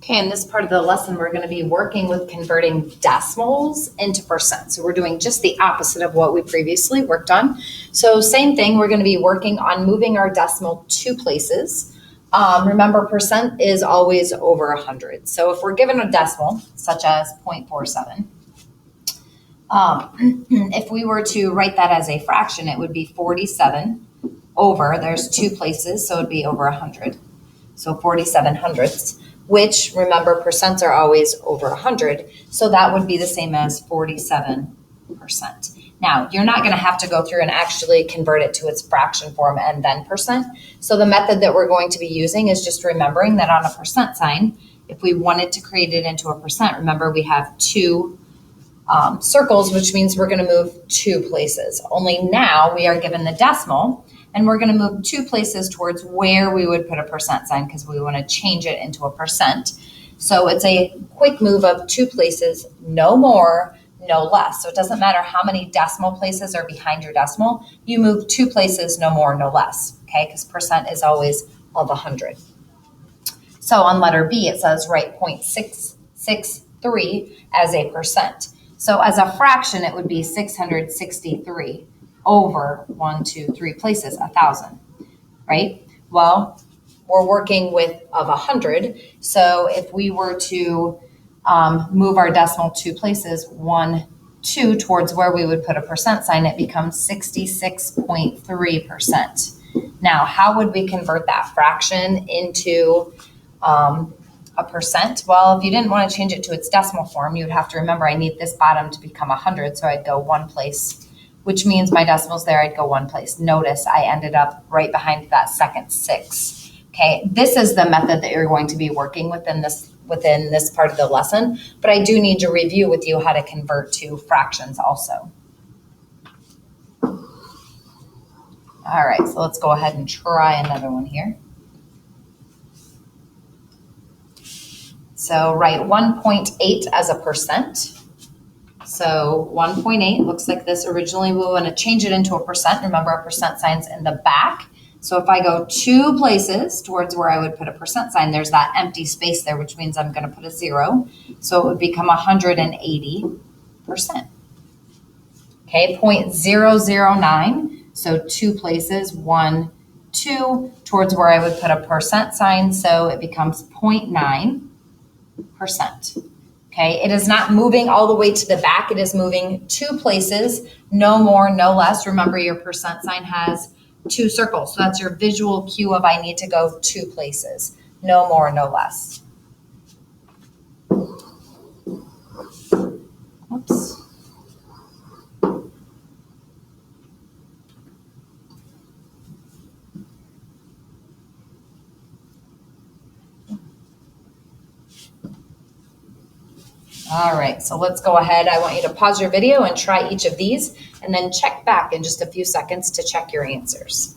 Okay, in this part of the lesson, we're going to be working with converting decimals into percent. So we're doing just the opposite of what we previously worked on. So same thing, we're going to be working on moving our decimal two places. Remember, percent is always over 100. So if we're given a decimal, such as 0.47, if we were to write that as a fraction, it would be 47 over, there's two places, so it'd be over 100. So 47 hundredths, which, remember, percents are always over 100, so that would be the same as 47%. Now, you're not going to have to go through and actually convert it to its fraction form and then percent. So the method that we're going to be using is just remembering that on a percent sign, if we wanted to create it into a percent, remember we have two circles, which means we're going to move two places. Only now we are given the decimal, and we're going to move two places towards where we would put a percent sign because we want to change it into a percent. So it's a quick move of two places, no more, no less. So it doesn't matter how many decimal places are behind your decimal. You move two places, no more, no less, okay? Because percent is always of 100. So on letter B, it says write 0.663 as a percent. So as a fraction, it would be 663 over 1, 2, 3 places, 1,000, right? Well, we're working with of 100. So if we were to move our decimal two places, 1, 2, towards where we would put a percent sign, it becomes 66.3%. Now, how would we convert that fraction into a percent? Well, if you didn't want to change it to its decimal form, you would have to remember I need this bottom to become 100, so I'd go one place, which means my decimal's there, I'd go one place. Notice I ended up right behind that second 6. Okay, this is the method that you're going to be working within this part of the lesson, but I do need to review with you how to convert to fractions also. All right, so let's go ahead and try another one here. So write 1.8 as a percent. So 1.8 looks like this. Originally, we want to change it into a percent. Remember, our percent sign's in the back. So if I go two places towards where I would put a percent sign, there's that empty space there, which means I'm going to put a 0. So it would become 180%. Okay, 0.009. So two places, 1, 2, towards where I would put a percent sign. So it becomes 0.9%. Okay, it is not moving all the way to the back. It is moving two places, no more, no less. Remember, your percent sign has two circles. So that's your visual cue of I need to go two places, no more, no less. Oops. All right, so let's go ahead. I want you to pause your video and try each of these and then check back in just a few seconds to check your answers.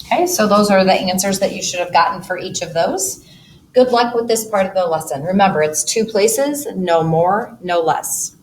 Okay, so those are the answers that you should have gotten for each of those. Good luck with this part of the lesson. Remember, it's two places, no more, no less.